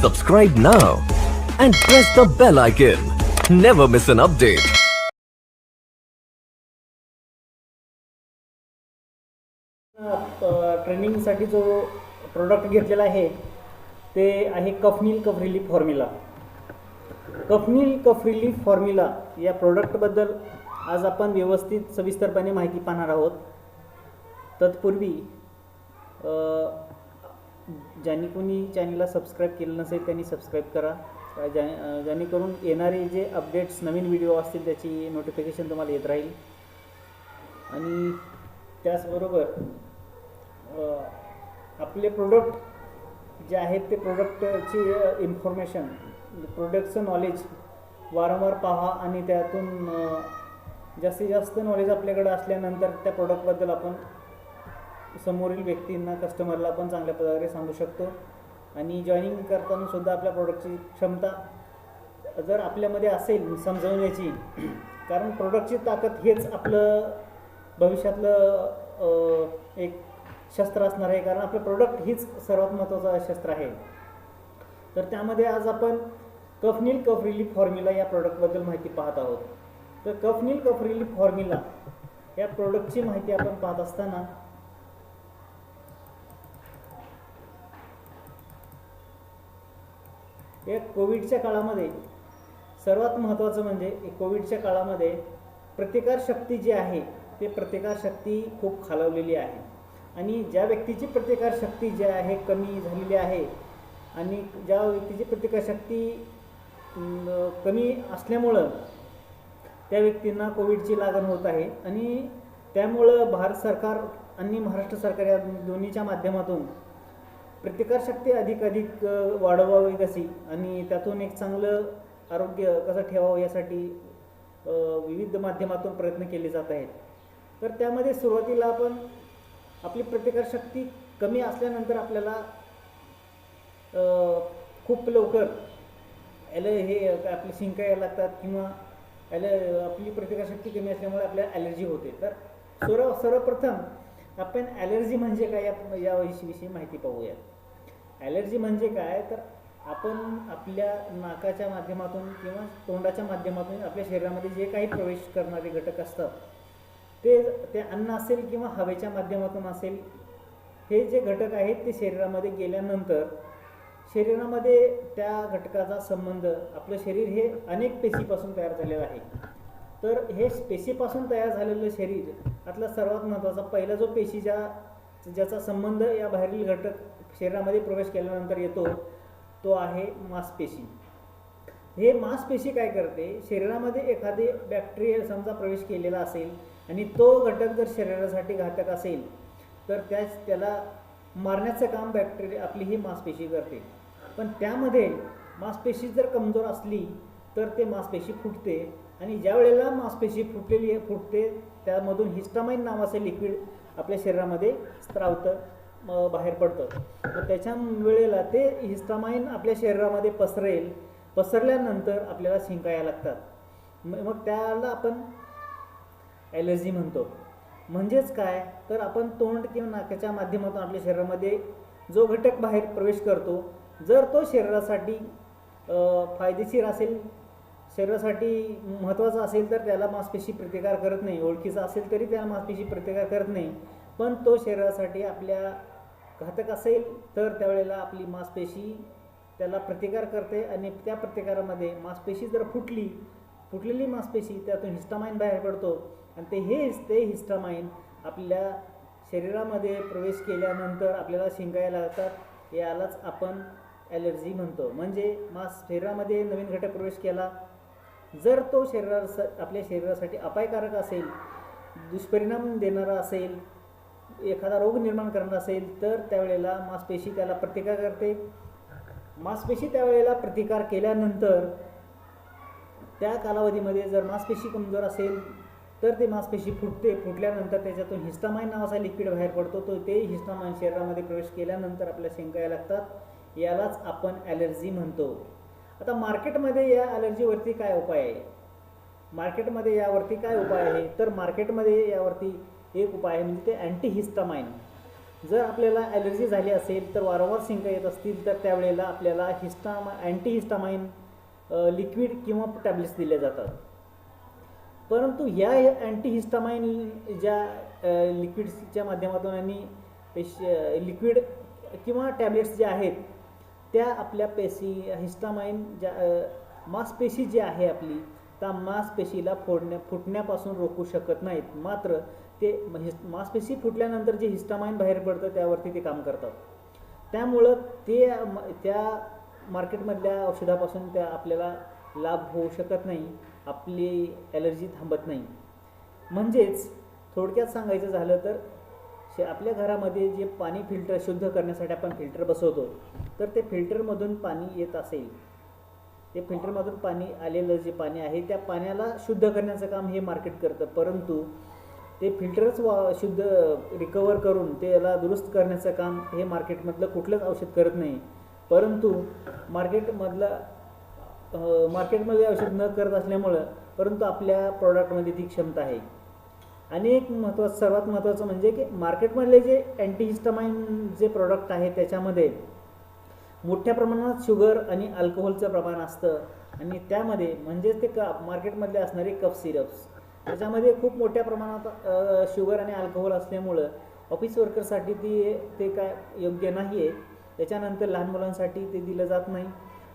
Subscribe now and press the bell icon. Never miss an update. ट्रेनिंगसाठी जो product घेतलेला आहे ते आहे कफनील कफ रिलीफ फॉर्म्युला. कफनील कफ रिलीफ फॉर्म्युला या प्रोडक्टबद्दल आज आपण व्यवस्थित सविस्तरपणे माहिती पाहणार आहोत. तत्पूर्वी ज्यांनी कोणी चॅनलला सबस्क्राईब केलं नसेल त्यांनी सबस्क्राईब करा, जेणेकरून येणारे जे अपडेट्स नवीन व्हिडिओ असतील त्याची नोटिफिकेशन तुम्हाला येत राहील. आणि त्याचबरोबर आपले प्रोडक्ट जे आहेत ते प्रोडक्टची इन्फॉर्मेशन, प्रोडक्टचं नॉलेज वारंवार पहा आणि त्यातून जास्तीत जास्त नॉलेज आपल्याकडे असल्यानंतर त्या प्रोडक्टबद्दल आपण समोरील व्यक्तींना, कस्टमरला पण चांगल्या प्रकारे सांगू शकतो. आणि जॉईनिंग करताना सुद्धा आपल्या प्रोडक्टची क्षमता जर आपल्यामध्ये असेल समजवण्याची, कारण प्रोडक्टची ताकद हेच आपलं भविष्यातलं एक शस्त्र असणार आहे, कारण आपलं प्रोडक्ट हीच सर्वात महत्त्वाचं शस्त्र आहे. तर त्यामध्ये आज आपण कफनील कफ रिलीफ फॉर्म्युला या प्रोडक्टबद्दल माहिती पाहत आहोत. तर कफनील कफ रिलीफ फॉर्म्युला या प्रोडक्टची माहिती आपण पाहत असताना या कोविडच्या काळामध्ये सर्वात महत्त्वाचं म्हणजे कोविडच्या काळामध्ये प्रतिकारशक्ती जी आहे ते प्रतिकारशक्ती खूप खालावलेली आहे. आणि ज्या व्यक्तीची प्रतिकारशक्ती जी आहे कमी झालेली आहे आणि ज्या व्यक्तीची प्रतिकारशक्ती कमी असल्यामुळं त्या व्यक्तींना कोविडची लागण होत आहे. आणि त्यामुळं भारत सरकार आणि महाराष्ट्र सरकार या दोन्हीच्या माध्यमातून प्रतिकारशक्ती अधिक वाढवावी कशी आणि त्यातून एक चांगलं आरोग्य कसं ठेवावं यासाठी विविध माध्यमातून प्रयत्न केले जात आहेत. तर त्यामध्ये सुरुवातीला आपण आपली प्रतिकारशक्ती कमी असल्यानंतर आपल्याला खूप लवकर हे आपली शिंका यायला लागतात किंवा आपली प्रतिकारशक्ती कमी असल्यामुळे आपल्याला ॲलर्जी होते. तर सर्वप्रथम आपण ॲलर्जी म्हणजे काय याविषयी माहिती पाहूया. ॲलर्जी म्हणजे काय, तर आपण आपल्या नाकाच्या माध्यमातून किंवा तोंडाच्या माध्यमातून आपल्या शरीरामध्ये जे काही प्रवेश करणारे घटक असतात ते अन्न असेल किंवा हवेच्या माध्यमातून असेल, हे जे घटक आहेत ते शरीरामध्ये गेल्यानंतर शरीरामध्ये त्या घटकाचा संबंध, आपलं शरीर हे अनेक पेशीपासून तयार झालेलं आहे. तर हे पेशीपासून तयार झालेलं शरीर यातला सर्वात महत्त्वाचा पहिला जो पेशी ज्याचा संबंध या बाहेरील घटक शरीरामध्ये प्रवेश केल्यानंतर येतो तो आहे मांसपेशी. हे मांसपेशी काय करते, शरीरामध्ये एखादी बॅक्टेरिया समजा प्रवेश केलेला असेल आणि तो घटक जर शरीरासाठी घातक असेल तर त्याला मारण्याचं काम बॅक्टेरिया आपली ही मांसपेशी करते. पण त्यामध्ये मांसपेशी जर कमजोर असली तर ते मांसपेशी फुटते आणि ज्या वेळेला मांसपेशी फुटते त्यामधून हिस्टामाइन नावाचं लिक्विड आपल्या शरीरामध्ये स्त्रावतं, बाहेर पडतं. तर त्याच्या वेळेला ते हिस्टामाइन आपल्या शरीरामध्ये पसरल्यानंतर आपल्याला शिंका यायला लागतात. मग त्याला आपण ॲलर्जी म्हणतो. म्हणजेच काय, तर आपण तोंड किंवा नाकाच्या माध्यमातून आपल्या शरीरामध्ये जो घटक बाहेर प्रवेश करतो, जर तो शरीरासाठी फायदेशीर असेल, शरीरासाठी महत्त्वाचा असेल तर त्याला मांसपेशी प्रतिकार करत नाही, ओळखीचा असेल तरी त्याला मांसपेशी प्रतिकार करत नाही. पण तो शरीरासाठी आपल्या घातक असेल तर त्यावेळेला आपली मांसपेशी त्याला प्रतिकार करते आणि त्या प्रतिकारामध्ये मांसपेशी जर फुटलेली मांसपेशी त्यातून हिस्टामाइन बाहेर पडतो आणि ते हिस्टामाइन आपल्या शरीरामध्ये प्रवेश केल्यानंतर आपल्याला शिंका यायला लागतात. यालाच आपण ॲलर्जी म्हणतो. म्हणजे शरीरामध्ये नवीन घटक प्रवेश केला, जर तो आपल्या शरीरासाठी अपायकारक असेल, दुष्परिणाम देणारा असेल, एखादा रोग निर्माण करणारा असेल तर त्यावेळेला मांसपेशी त्याला प्रतिकार करते. मांसपेशी त्यावेळेला प्रतिकार केल्यानंतर त्या कालावधीमध्ये जर मांसपेशी कमजोर असेल तर ते मांसपेशी फुटल्यानंतर त्याच्यातून हिस्टामाइन नावाचा लिक्विड बाहेर पडतो. ते हिस्टामाइन शरीरामध्ये प्रवेश केल्यानंतर आपल्याला शिंका यायला लागतात. यालाच आपण ॲलर्जी म्हणतो. आता मार्केटमध्ये या ॲलर्जीवरती काय उपाय आहे? मार्केटमध्ये यावरती काय उपाय आहे, तर मार्केटमध्ये यावरती एक उपाय आहे म्हणजे ते अँटीहिस्टामाइन. जर आपल्याला ॲलर्जी झाली असेल तर वारंवार शिंका येत असतील तर त्यावेळेला आपल्याला अँटीहिस्टामाइन लिक्विड किंवा टॅब्लेट्स दिल्या जातात. परंतु या अँटीहिस्टामाइन ज्या लिक्विड्सच्या माध्यमातून आणि लिक्विड किंवा टॅब्लेट्स ज्या आहेत त्या आपल्या हिस्टामाइन ज्या मांसपेशी जी आहे आपली त्या मांसपेशीला फुटण्यापासून रोखू शकत नाहीत. मात्र ते मांसपेशी फुटल्यानंतर जे हिस्टामाइन बाहेर पडतं त्यावरती ते काम करतात. त्यामुळं त्या मार्केटमधल्या औषधापासून त्या आपल्याला लाभ होऊ शकत नाही, आपली ॲलर्जी थांबत नाही. म्हणजेच थोडक्यात सांगायचं झालं तर आपल्या घरामध्ये जे पाणी फिल्टर शुद्ध करण्यासाठी आपण फिल्टर बसवतो तर ते फिल्टरमधून पाणी येत असेल, ते फिल्टरमधून पाणी आलेलं जे पाणी आहे त्या पाण्याला शुद्ध करण्याचं काम हे मार्केट करतं. परंतु ते फिल्टरच शुद्ध रिकवर करून त्याला दुरुस्त करण्याचं काम हे मार्केटमधलं कुठलंच औषध करत नाही. परंतु मार्केटमध्ये औषध न करत असल्यामुळं परंतु आपल्या प्रॉडक्टमध्ये ती क्षमता आहे. आणि एक सर्वात महत्त्वाचं म्हणजे की मार्केटमधले जे अँटीहिस्टामाइन जे प्रॉडक्ट आहे त्याच्यामध्ये मोठ्या प्रमाणात शुगर आणि अल्कोहोलचं प्रमाण असतं. आणि त्यामध्ये म्हणजे ते मार्केटमधले असणारे कफ सिरप्स त्याच्यामध्ये खूप मोठ्या प्रमाणात शुगर आणि अल्कोहोल असल्यामुळं ऑफिस वर्करसाठी ते काय योग्य नाही आहे. त्याच्यानंतर लहान मुलांसाठी ते दिलं जात नाही.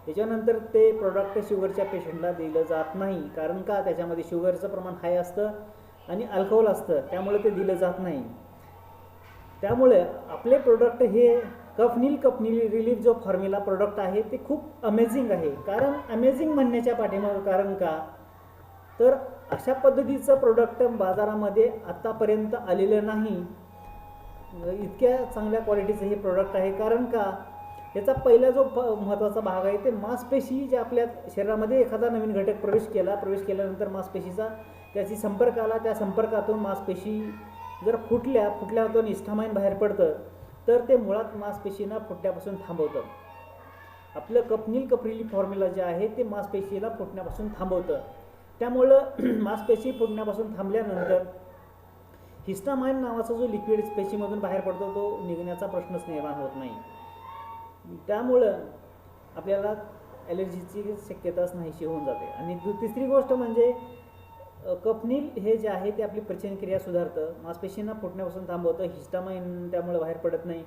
त्याच्यानंतर ते प्रोडक्ट शुगरच्या पेशंटला दिलं जात नाही. कारण का त्याच्यामध्ये शुगरचं प्रमाण हाय असतं आणि अल्कोहोल असतं, त्यामुळे ते दिलं जात नाही. त्यामुळे आपले प्रोडक्ट हे कफनील रिलीफ जो फॉर्म्युला प्रोडक्ट आहे ते खूप अमेझिंग आहे. कारण अमेझिंग म्हणण्याच्या पाठीमागं कारण का तर अशा पद्धतीचं प्रोडक्ट बाजारामध्ये आत्तापर्यंत आलेलं नाही. इतक्या चांगल्या क्वालिटीचं हे प्रोडक्ट आहे. कारण का याचा पहिला जो महत्त्वाचा भाग आहे ते मांसपेशी जे आपल्या शरीरामध्ये एखादा नवीन घटक प्रवेश केल्यानंतर मांसपेशीचा त्याची संपर्क आला, त्या संपर्कातून मांसपेशी जर फुटल्यातून हिस्टामाइन बाहेर पडतं तर ते मुळात मांसपेशींना फुटण्यापासून थांबवतं. आपलं कफनील फॉर्म्युला जे आहे ते मांसपेशीला फुटण्यापासून थांबवतं. त्यामुळं मांसपेशी फुटण्यापासून थांबल्यानंतर हिस्टामाइन नावाचा जो लिक्विड पेशीमधून बाहेर पडतो तो निघण्याचा प्रश्नच निर्माण होत नाही. त्यामुळं आपल्याला ॲलर्जीची शक्यताच नाहीशी होऊन जाते. आणि तिसरी गोष्ट म्हणजे कफनील हे जे आहे ते आपली पचनक्रिया सुधारतं, मांसपेशींना फुटण्यापासून थांबवतं, हिस्टामाइन त्यामुळे बाहेर पडत नाही.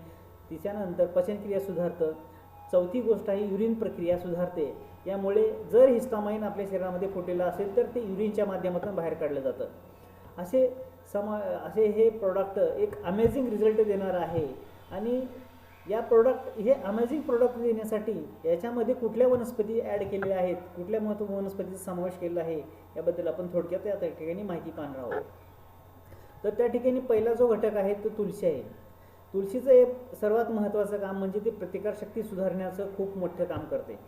त्याच्यानंतर पचनक्रिया सुधारतं. चौथी गोष्ट आहे युरिन प्रक्रिया सुधारते. यामुळे जर हिस्टामाइन आपल्या शरीरामध्ये फुटलेलं असेल तर ते युरिनच्या माध्यमातून बाहेर काढलं जातं. असे हे प्रोडक्ट एक अमेझिंग रिझल्ट देणार आहे. आणि या हे अमेझिंग प्रोडक्ट देण्यासाठी याच्यामध्ये कुठल्या वनस्पती ॲड केलेल्या आहेत, कुठल्या वनस्पतीचा समावेश केलेला आहे याबद्दल आपण थोडक्यात या ठिकाणी माहिती पाहणार आहोत. तर त्या ठिकाणी पहिला जो घटक आहे तो तुळशी आहे. तुळशीचं एक सर्वात महत्त्वाचं काम म्हणजे ते प्रतिकारशक्ती सुधारण्याचं खूप मोठं काम करते.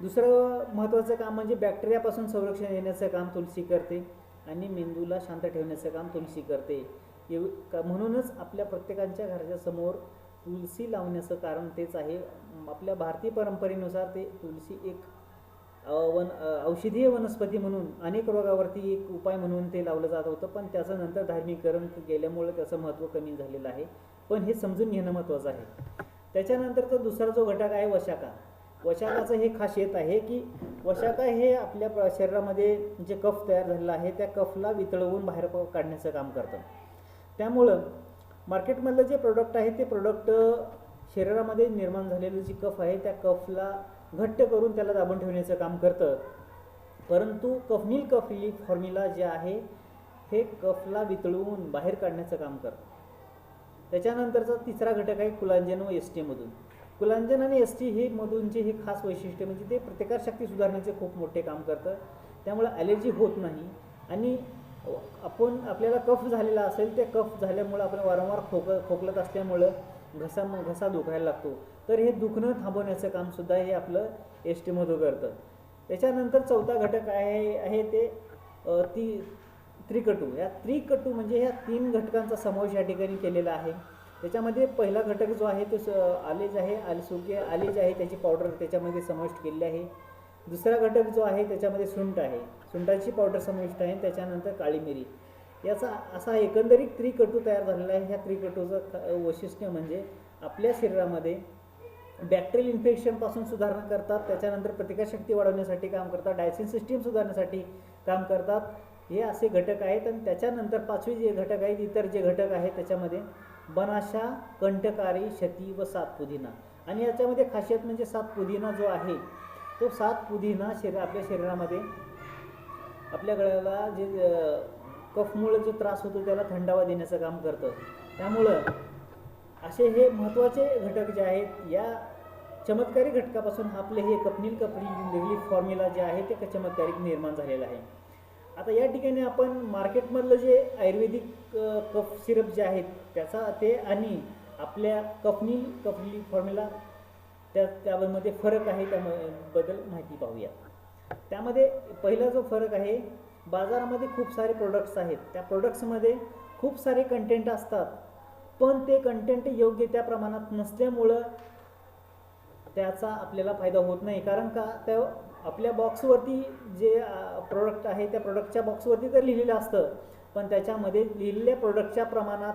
दुसरं महत्त्वाचं काम म्हणजे बॅक्टेरियापासून संरक्षण देण्याचं काम तुळशी करते आणि मेंदूला शांत ठेवण्याचं काम तुळशी करते. म्हणूनच आपल्या प्रत्येकाच्या घराच्या समोर तुळशी लावण्याचं कारण तेच आहे. आपल्या भारतीय परंपरेनुसार ते तुळशी एक औषधीय वनस्पती म्हणून अनेक रोगावरती एक उपाय म्हणून ते लावलं जात होतं. पण त्याचं नंतर धार्मिकीकरण गेल्यामुळे त्याचं महत्त्व कमी झालेलं आहे. पण हे समजून घेणं महत्त्वाचं आहे. त्याच्यानंतरचा दुसरा जो घटक आहे वशाका. वशाकाचं हे खासियत आहे की वशाका हे आपल्या शरीरामध्ये जे कफ तयार झालेला आहे त्या कफला वितळवून बाहेर काढण्याचं काम करतं. त्यामुळं मार्केटमधलं जे प्रोडक्ट आहे ते प्रोडक्ट शरीरामध्ये निर्माण झालेलं जी कफ आहे त्या कफला घट्ट करून त्याला दाबून ठेवण्याचं काम करतं. परंतु कफ रिलीफ फॉर्म्युला जे आहे हे कफला वितळवून बाहेर काढण्याचं काम करतं. त्याच्यानंतरचा तिसरा घटक आहे कुलांजन व एस टीमधून. कुलांजन आणि एस टी हे मधूनचे हे खास वैशिष्ट्य म्हणजे ते प्रतिकारशक्ती सुधारण्याचे खूप मोठे काम करतं. त्यामुळे ॲलर्जी होत नाही. आणि आपल्याला कफ झालेला असेल ते कफ झाल्यामुळं आपण वारंवार खोकलत असल्यामुळं घसा दुखायला लागतो. तर हे दुखणं थांबवण्याचं कामसुद्धा हे आपलं एस टीमधून करतं. त्याच्यानंतर चौथा घटक आहे ते त्रिकटू. या त्रिकटू म्हणजे ह्या 3 घटकांचा समावेश या ठिकाणी केलेला आहे. त्याच्यामध्ये पहिला घटक जो आहे तो आलेज आहे, सुके आलेज आहे त्याची पावडर त्याच्यामध्ये समाविष्ट केलेली आहे. दुसरा घटक जो आहे त्याच्यामध्ये सुंठ आहे, सुंठाची पावडर समाविष्ट आहे. त्याच्यानंतर काळी मिरी. याचा असा एकंदरीत त्रिकटू तयार झालेला आहे. ह्या त्रिकटूचं वैशिष्ट्य म्हणजे आपल्या शरीरामध्ये बॅक्टेरियल इन्फेक्शनपासून सुधारणा करतात, त्याच्यानंतर प्रतिकारशक्ती वाढवण्यासाठी काम करतात, डायजेशन सिस्टीम सुधारण्यासाठी काम करतात. हे असे घटक आहेत. आणि त्याच्यानंतर पाचवे जे घटक आहेत, इतर जे घटक आहेत त्याच्यामध्ये बनाशा, कंठकारी, शती व सात पुदिना. आणि याच्यामध्ये खासियत म्हणजे सात पुदिना जो आहे तो सात पुदिना आपल्या शरीरामध्ये आपल्या गळ्याला जे कफमुळे जो त्रास होतो त्याला थंडावा देण्याचं काम करतं. त्यामुळं असे हे महत्त्वाचे घटक जे आहेत, या चमत्कारी घटकापासून आपले हे कपनील रिलीफ फॉर्म्युला जे आहे ते चमत्कारिक निर्माण झालेलं आहे. आता या ठिकाणी आपण मार्केटमधलं जे आयुर्वेदिक कफ सिरप जे आहेत त्याचा ते आणि आपल्या कपनील रिलीफ फॉर्म्युला त्यामध्ये फरक आहे, त्याबद्दल माहिती पाहूया. त्यामध्ये पहिला जो फरक आहे, बाजारामध्ये खूप सारे प्रोडक्ट्स आहेत, त्या प्रोडक्ट्समध्ये खूप सारे कंटेंट असतात, पण ते कंटेंट योग्य त्या प्रमाणात नसल्यामुळं त्याचा आपल्याला फायदा होत नाही. कारण का, त्या आपल्या बॉक्सवरती जे प्रोडक्ट आहे त्या प्रोडक्टच्या बॉक्सवरती तर लिहिलेलं असतं, पण त्याच्यामध्ये लिहिलेल्या प्रोडक्टच्या प्रमाणात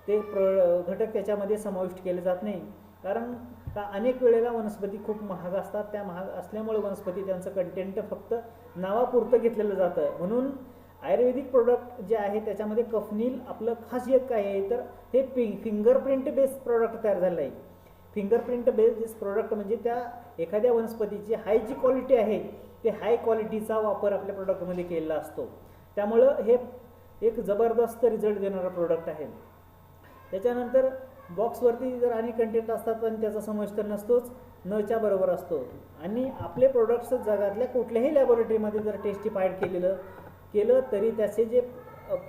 ते घटक त्याच्यामध्ये समाविष्ट केले जात नाही. कारण का अनेक वेळेला वनस्पती खूप महाग असतात, त्या महाग असल्यामुळे वनस्पती त्यांचं कंटेंट फक्त नावापुरतं घेतलेलं जातं. म्हणून आयुर्वेदिक प्रोडक्ट जे आहे त्याच्यामध्ये कफनील आपलं खासियत काय आहे, तर हे फिंगरप्रिंट बेस्ड प्रोडक्ट तयार झालं आहे. फिंगरप्रिंट बेस्ड प्रोडक्ट म्हणजे त्या एखाद्या वनस्पतीची हाय जी क्वालिटी आहे ते हाय क्वालिटीचा वापर आपल्या प्रोडक्टमध्ये केलेला असतो. त्यामुळं हे एक जबरदस्त रिझल्ट देणारं प्रोडक्ट आहे. त्याच्यानंतर बॉक्सवरती जर अनेक कंटेंट असतात पण त्याचा समावेश तर नसतोच, नच्या बरोबर असतो. आणि आपले प्रोडक्ट्स जगातल्या कुठल्याही लॅबोरेटरीमध्ये जर टेस्टिफाईड केलं तरी त्याचे जे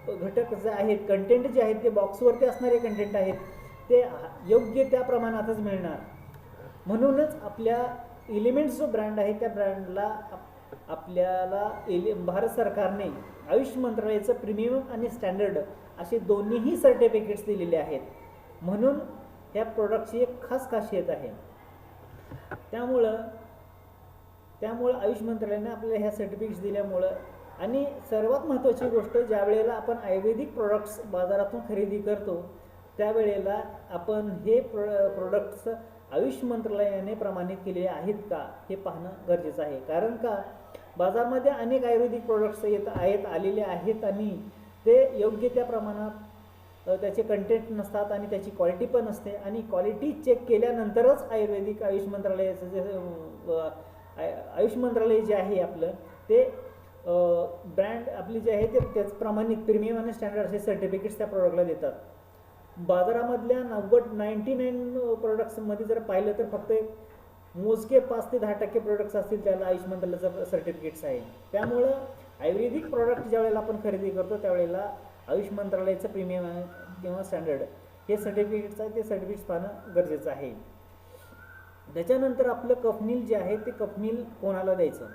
घटक जे आहेत, कंटेंट जे आहेत ते बॉक्सवरती असणारे कंटेंट आहेत ते योग्य त्या प्रमाणातच मिळणार. म्हणूनच आपल्या एलिमेंट्स जो ब्रँड आहे त्या ब्रँडला आपल्याला भारत सरकारने आयुष मंत्रालयाचं प्रीमियम आणि स्टँडर्ड असे दोन्हीही सर्टिफिकेट्स दिलेले आहेत. म्हणून ह्या प्रोडक्टची एक खास खासियत आहे. त्यामुळं आयुष मंत्रालयाने आपल्याला ह्या सर्टिफिकेट्स दिल्यामुळं, आणि सर्वात महत्त्वाची गोष्ट, ज्या वेळेला आपण आयुर्वेदिक प्रोडक्ट्स बाजारातून खरेदी करतो त्यावेळेला आपण हे प्रोडक्ट्स आयुष मंत्रालयाने प्रमाणित केलेले आहेत का हे पाहणं गरजेचं आहे. कारण का, बाजारामध्ये अनेक आयुर्वेदिक प्रोडक्ट्स आलेले आहेत आणि ते योग्य त्या प्रमाणात त्याचे कंटेंट नसतात आणि त्याची क्वालिटी पण नसते. आणि क्वालिटी चेक केल्यानंतरच आयुष मंत्रालयाचं जे आयुष मंत्रालय जे आहे आपलं ते ब्रँड आपली जे आहे ते त्याच प्रमाणित प्रीमियम आणि स्टँडर्ड असे सर्टिफिकेट्स त्या प्रोडक्टला देतात. बाजारामधल्या 99 प्रोडक्ट्समध्ये जर पाहिलं तर फक्त एक मोजके 5 ते 10% प्रोडक्ट्स असतील त्याला आयुष मंत्रालयाचं सर्टिफिकेट्स आहे. त्यामुळं आयुर्वेदिक प्रोडक्ट ज्यावेळेला आपण खरेदी करतो त्यावेळेला आयुष मंत्रालयाचं प्रीमियम किंवा स्टँडर्ड हे सर्टिफिकेट्स आहे ते सर्टिफिकेट्स पाहणं गरजेचं आहे. त्याच्यानंतर आपलं कफनील जे आहे ते कफनील कोणाला द्यायचं,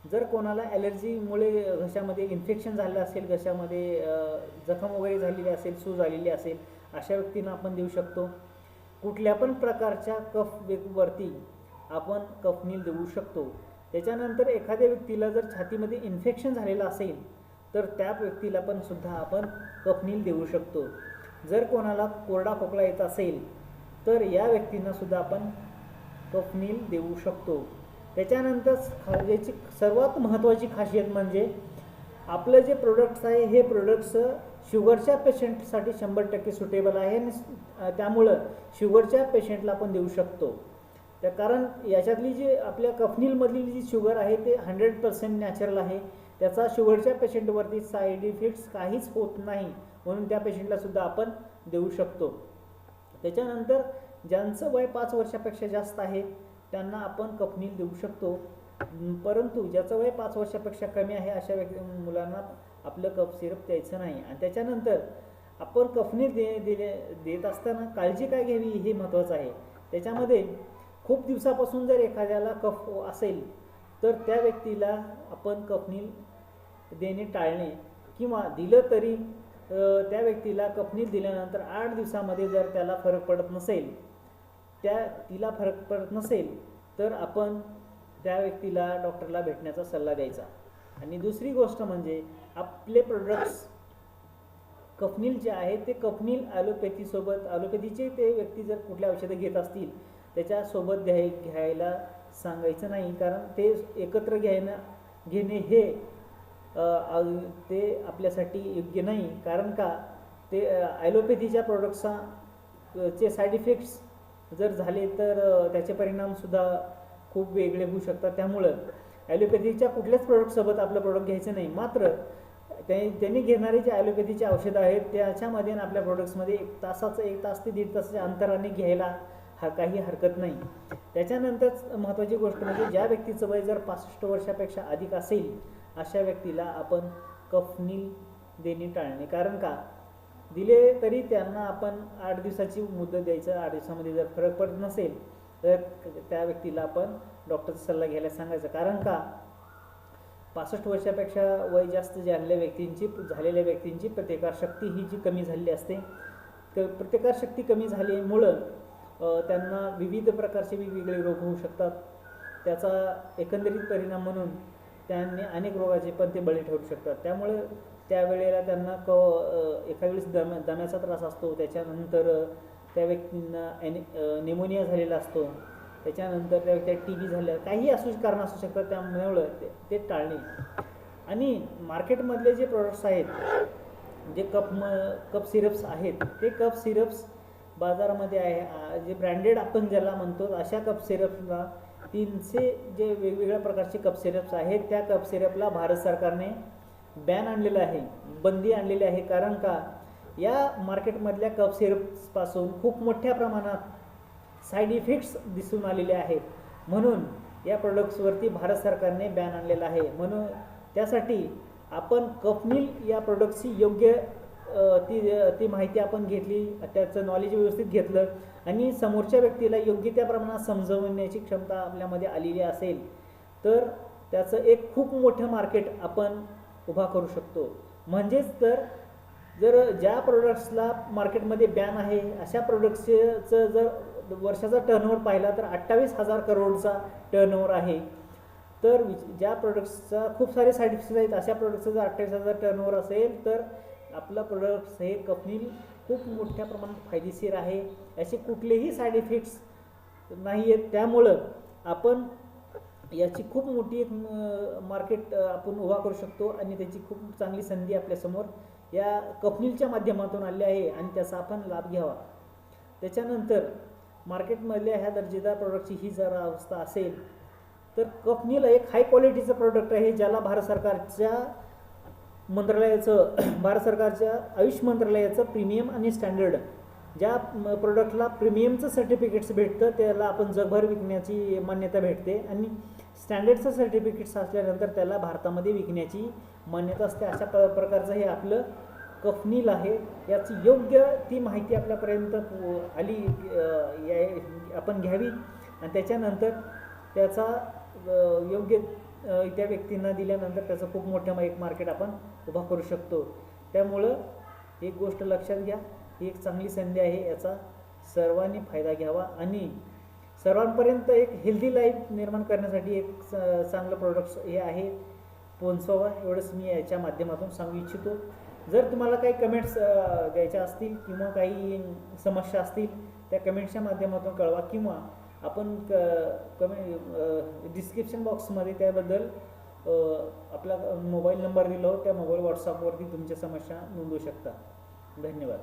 जर कोणाला ॲलर्जीमुळे घशामध्ये इन्फेक्शन झालं असेल, घशामध्ये जखम वगैरे झालेली असेल, सूज आलेली असेल, अशा व्यक्तींना आपण देऊ शकतो. कुठल्या पण प्रकारच्या कफवरती आपण कफनील देऊ शकतो. त्याच्यानंतर एखाद्या व्यक्तीला जर छातीमध्ये इन्फेक्शन झालेलं असेल तर त्या व्यक्तीला पण सुद्धा आपण कफनील देऊ शकतो. जर कोणाला कोरडा खोकला येत असेल तर या व्यक्तींना सुद्धा आपण कफनील देऊ शकतो. त्याच्यानंतर याची सर्वात महत्त्वाची खासियत म्हणजे आपलं जे प्रोडक्ट्स आहे हे प्रोडक्ट्स शुगरच्या पेशंटसाठी 100% सुटेबल आहे आणि त्यामुळं शुगरच्या पेशंटला आपण देऊ शकतो. कारण याच्यातली जी आपल्या कफनीलमधली जी शुगर आहे ते 100% नॅचरल आहे, त्याचा शुगरच्या पेशंटवरती साईड इफेक्ट्स काहीच होत नाही, म्हणून त्या पेशंटला सुद्धा आपण देऊ शकतो. त्याच्यानंतर ज्यांचं वय 5 वर्षापेक्षा जास्त आहे त्यांना आपण कफनील देऊ शकतो. परंतु ज्याचं वय 5 वर्षापेक्षा कमी आहे अशा मुलांना आपलं कफ सिरप द्यायचं नाही. आणि त्याच्यानंतर आपण कफनील देत असताना काळजी काय घ्यावी हे महत्त्वाचं आहे. त्याच्यामध्ये खूप दिवसापासून जर एखाद्याला कफ असेल तर त्या व्यक्तीला आपण कफनील देणे टाळणे, किंवा दिलं तरी त्या व्यक्तीला कफनील दिल्यानंतर 8 दिवसामध्ये जर त्याला फरक पडत नसेल तर आपण त्या व्यक्तीला डॉक्टरला भेटण्याचा सल्ला द्यायचा. आणि दुसरी गोष्ट म्हणजे आपले प्रोडक्ट्स कफनील जे आहे ते कफनील ॲलोपॅथीसोबत ॲलोपॅथीचे ते व्यक्ती जर कुठल्या औषधं घेत असतील त्याच्यासोबत घ्यायला सांगायचं नाही, कारण ते एकत्र घेणे हे ते आपल्यासाठी योग्य नाही. कारण का ते ॲलोपॅथीच्या प्रोडक्ट्सचा चे साईड इफेक्ट्स जर झाले तर त्याचे परिणामसुद्धा खूप वेगळे होऊ शकतात. त्यामुळं ॲलोपॅथीच्या कुठल्याच प्रोडक्टसोबत आपलं प्रोडक्ट घ्यायचं नाही. मात्र त्यांनी घेणारे जे ॲलोपॅथीचे औषधं आहेत त्याच्यामध्ये आपल्या प्रोडक्ट्समध्ये 1 तास ते 1.5 तासाच्या अंतराने घ्यायला काही हरकत नाही. त्याच्यानंतर महत्त्वाची गोष्ट म्हणजे ज्या व्यक्तीचं वय जर 65 वर्षापेक्षा अधिक असेल अशा व्यक्तीला आपण कफनील देणे टाळणे. कारण का दिले तरी त्यांना आपण 8 दिवसाची मुदत द्यायचं. 8 दिवसामध्ये जर फरक पडत नसेल तर त्या व्यक्तीला आपण डॉक्टरचा सल्ला घ्यायला सांगायचं. कारण का 65 वर्षापेक्षा वय जास्त झालेल्या व्यक्तींची प्रतिकारशक्ती ही जी कमी झालेली असते, प्रतिकारशक्ती कमी झाल्यामुळं त्यांना विविध प्रकारचे वेगवेगळे रोग होऊ शकतात. त्याचा एकंदरीत परिणाम म्हणून त्यांनी अनेक रोगाचे पण ते बळी ठरू शकतात. त्यामुळे त्यावेळेला त्यांना एका वेळेस दम्याचा त्रास असतो, त्याच्यानंतर त्या व्यक्तींना निमोनिया झालेला असतो, त्याच्यानंतर त्या व्यक्तीला TB झालं, काही कारण असू शकतात. त्यामुळे ते टाळणे. आणि मार्केटमधले जे प्रोडक्ट्स आहेत जे कप सिरप्स आहेत ते कप सिरप्स बाजारामध्ये आहे जे ब्रँडेड आपण ज्याला म्हणतो अशा कप सिरपला 300 जे वेगवेगळ्या प्रकारचे कप सिरप्स आहेत त्या कप सिरपला भारत सरकारने बॅन आणलेलं आहे, बंदी आणलेली आहे. कारण का या मार्केटमधल्या कप सिरप्सपासून खूप मोठ्या प्रमाणात साईड इफेक्ट्स दिसून आलेले आहेत. म्हणून या प्रोडक्ट्सवरती भारत सरकारने बॅन आणलेला आहे. म्हणून त्यासाठी आपण कफनील या प्रोडक्टची योग्य ती माहिती आपण घेतली, त्याचं नॉलेज व्यवस्थित घेतलं आणि समोरच्या व्यक्तीला योग्य त्या प्रमाणात समजवण्याची क्षमता आपल्यामध्ये आलेली असेल तर त्याचं एक खूप मोठं मार्केट आपण उभा करू शकतो. म्हणजेच तर जर ज्या प्रोडक्ट्सला मार्केटमध्ये बॅन आहे अशा प्रोडक्ट्सचं जर वर्षाचा टर्नओव्हर पाहिला तर 28,000 करोडचा टर्नओव्हर आहे. तर ज्या प्रोडक्ट्सचा खूप सारे साईड इफेक्ट्स आहेत अशा प्रोडक्ट्सचं जर 28,000 टर्नओव्हर असेल तर आपलं प्रोडक्ट्स हे कफनील खूप मोठ्या प्रमाणात फायदेशीर आहे. असे कुठलेही साईड इफेक्ट्स नाही आहेत. त्यामुळं आपण याची खूप मोठी एक मार्केट आपण उभा करू शकतो आणि त्याची खूप चांगली संधी आपल्यासमोर या कफनीलच्या माध्यमातून आली आहे आणि त्याचा आपण लाभ घ्यावा. त्याच्यानंतर मार्केटमधल्या ह्या दर्जेदार प्रोडक्टची ही जर अवस्था असेल तर कफनील एक हाय क्वालिटीचं प्रोडक्ट आहे ज्याला भारत सरकारच्या आयुष मंत्रालयाचं प्रीमियम आणि स्टँडर्ड ज्या प्रोडक्टला प्रीमियमचं सर्टिफिकेट्स भेटतं त्याला आपण जगभर विकण्याची मान्यता भेटते आणि स्टँडर्डचं सर्टिफिकेट्स असल्यानंतर त्याला भारतामध्ये विकण्याची मान्यता असते. अशा प्रकारचं हे आपलं कफनील आहे. याची योग्य ती माहिती आपल्यापर्यंत आली आपण घ्यावी आणि त्याच्यानंतर त्याचा योग्य त्या व्यक्तींना दिल्यानंतर त्याचं खूप मोठं एक मार्केट आपण उभा करू शकतो. त्यामुळं एक गोष्ट लक्षात घ्या, ही एक चांगली संधी आहे, याचा सर्वांनी फायदा घ्यावा आणि सर्वांपर्यंत एक हेल्दी लाईफ निर्माण करण्यासाठी एक चांगलं प्रोडक्ट्स हे आहे पोहोचवावा. एवढंच मी याच्या माध्यमातून सांगू इच्छितो. जर तुम्हाला काही कमेंट्स द्यायच्या असतील किंवा काही समस्या असतील त्या कमेंट्सच्या माध्यमातून कळवा किंवा आपण डिस्क्रिप्शन बॉक्समध्ये त्याबद्दल आपला मोबाईल नंबर दिला हो त्या मोबाईल व्हॉट्सअपवरती तुमच्या समस्या नोंदवू शकता. धन्यवाद.